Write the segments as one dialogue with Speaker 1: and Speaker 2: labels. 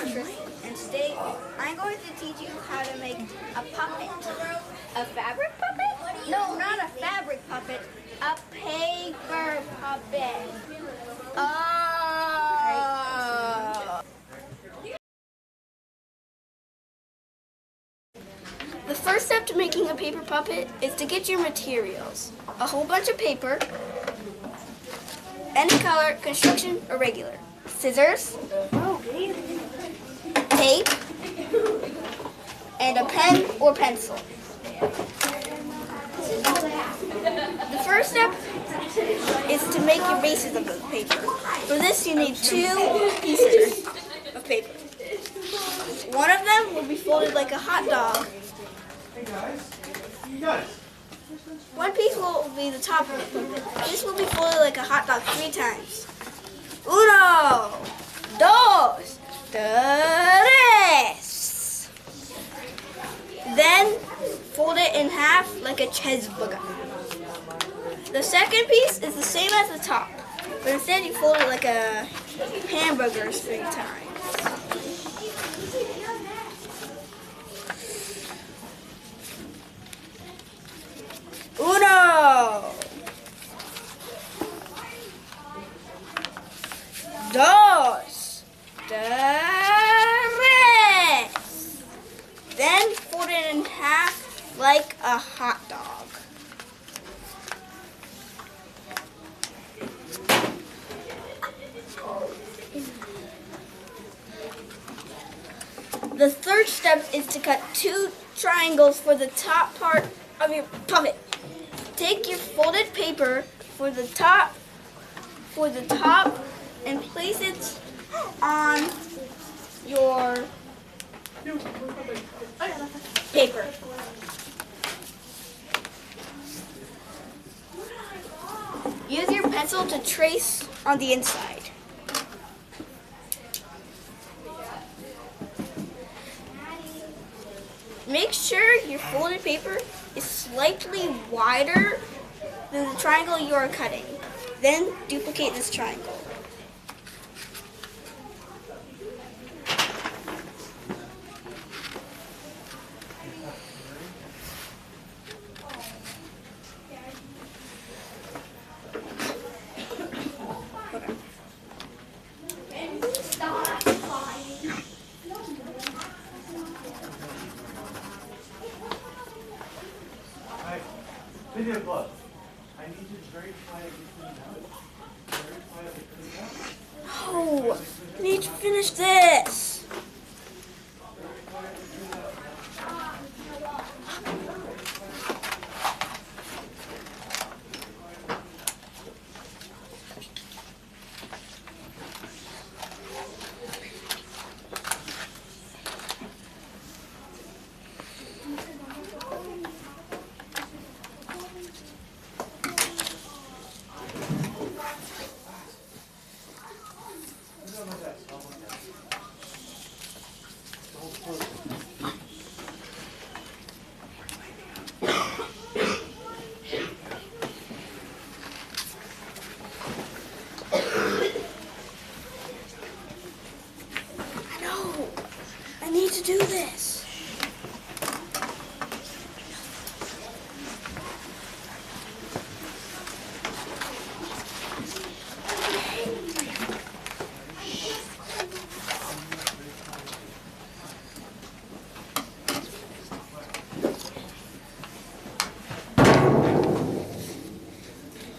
Speaker 1: Tristan, and today I'm going to teach you how to make a puppet. A fabric puppet? No, not a fabric puppet. A paper puppet. Oh! The first step to making a paper puppet is to get your materials. A whole bunch of paper, any color, construction, or regular. Scissors, tape, and a pen or pencil. The first step is to make your bases of the paper. For this you need 2 pieces of paper. One of them will be folded like a hot dog. One piece will be the top of it. This will be folded like a hot dog 3 times. 1, 2, 3. Then fold it in half like a cheeseburger. The second piece is the same as the top, but instead you fold it like a hamburger 3 times. 1, 2, 3. Then fold it in half like a hot dog. The third step is to cut 2 triangles for the top part of your puppet. Take your folded paper for the top and place it on your paper. Use your pencil to trace on the inside. Make sure your folded paper is slightly wider than the triangle you are cutting. Then duplicate this triangle.
Speaker 2: Video club. I need you very quietly clean out. Very quietly clean out.
Speaker 1: Oh, I need to finish this. I need to do this.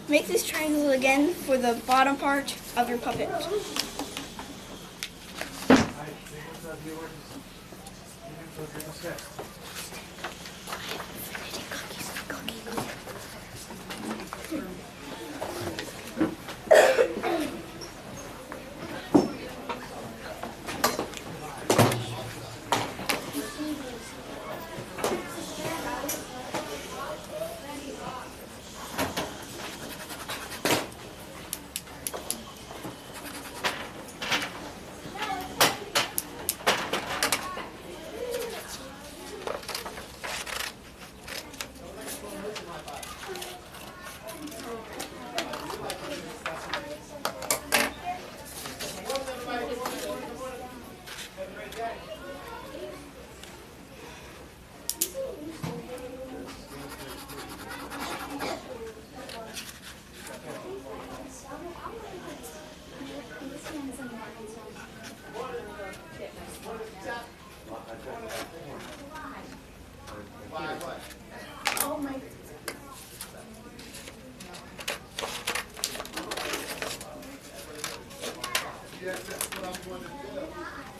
Speaker 1: Make this triangle again for the bottom part of your puppet.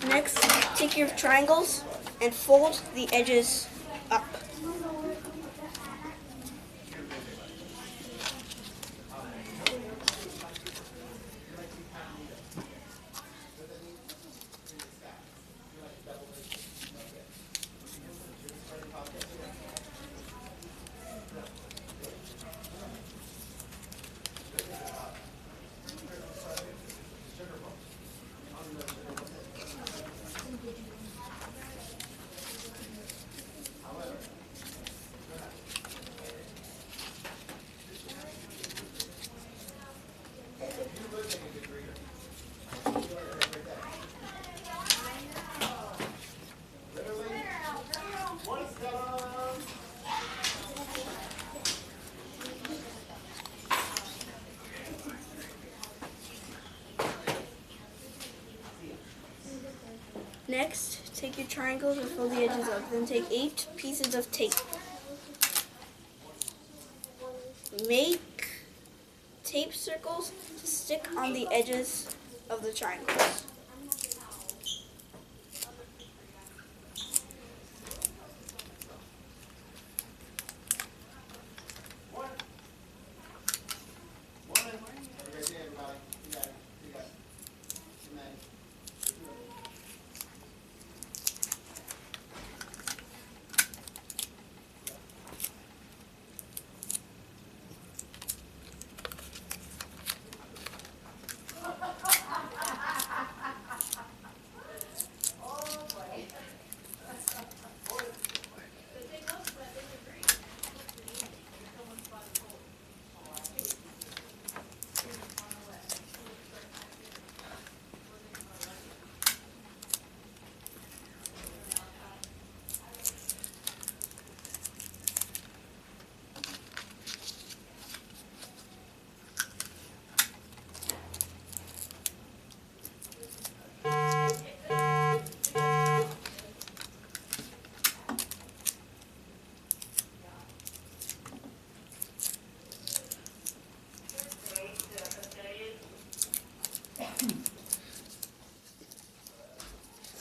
Speaker 1: Next, take your triangles and fold the edges up. Next, take your triangles and fold the edges up. Then take 8 pieces of tape. Make tape circles to stick on the edges of the triangles.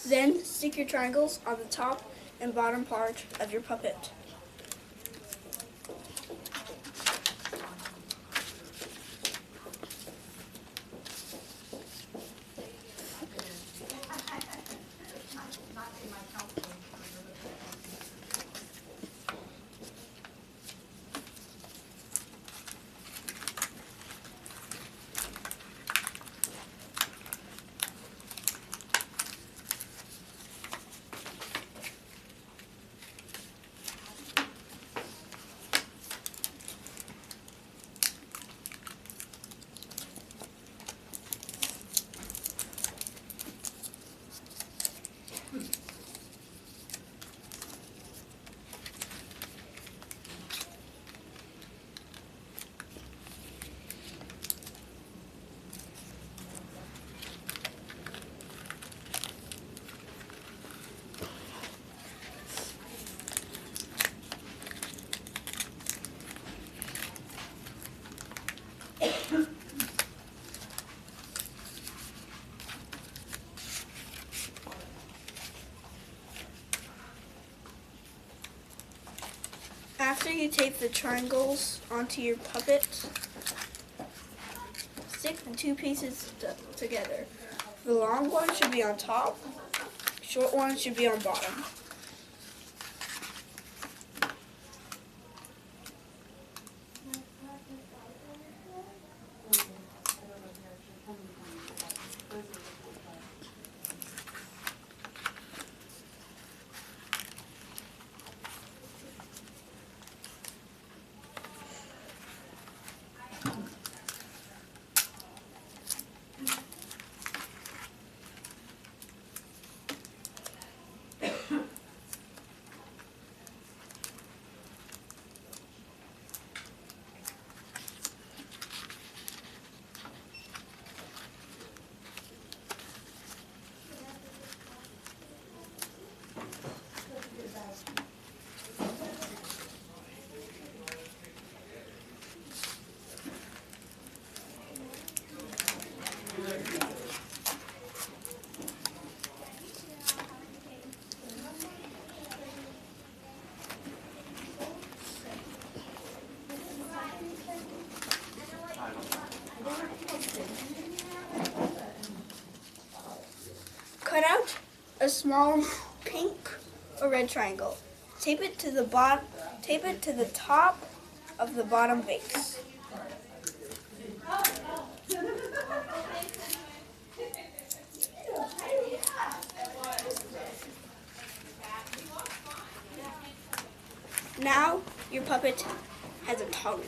Speaker 1: Then stick your triangles on the top and bottom part of your puppet. After you tape the triangles onto your puppet, stick the 2 pieces together. The long one should be on top, short one should be on bottom. a small pink or red triangle. Tape it to the top of the bottom vase. Now your puppet has a tongue.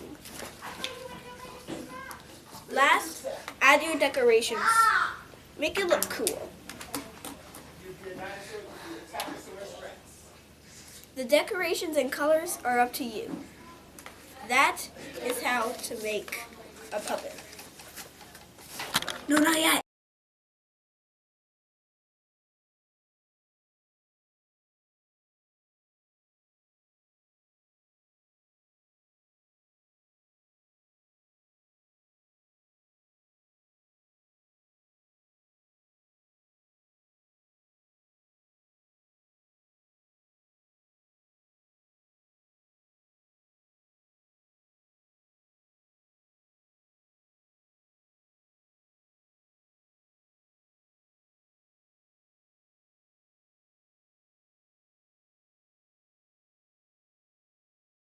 Speaker 1: Last, add your decorations. Make it look cool. The decorations and colors are up to you. That is how to make a puppet. No, not yet.